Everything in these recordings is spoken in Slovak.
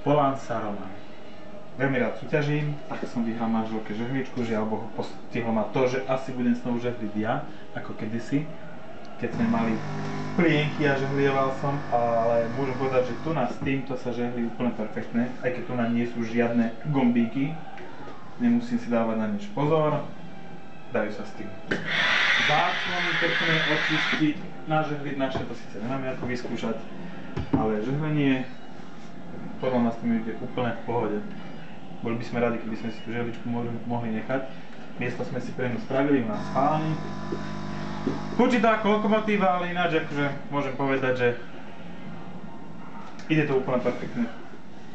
Volám sa Roman. Veľmi rád súťažím, tak som vyhral manželke žehličku, žiaľ Bohu postihlo ma to, že asi budem s ňou žehliť ja, ako kedysi, keď sme mali plienky a žehlieval som, ale môžem povedať, že tu s týmto sa žehlí úplne perfektne, aj keď tu nie sú žiadne gombíky, nemusím si dávať na nič pozor, dajú sa s tým vzácno mi pekne očistiť, nažehliť naše, to síce nemáme ako vyskúšať, ale žehlenie podľa nás tým ide úplne v pohode. Boli by sme radi, keby sme si tú žehličku mohli nechať. Miesto sme si pre ňu spravili u nás v spálni. Hučí to ako lokomotíva, ale ináč akože môžem povedať, že ide to úplne perfektne.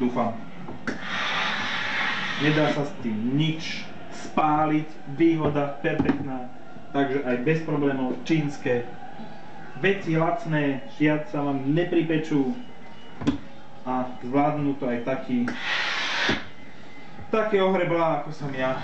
Dúfam. Nedá sa s tým nič spáliť, výhoda perfektná, takže aj bez problémov čínske veci lacné, viac sa vám nepripečú a zvládnu to aj také ohreblá, ako som ja.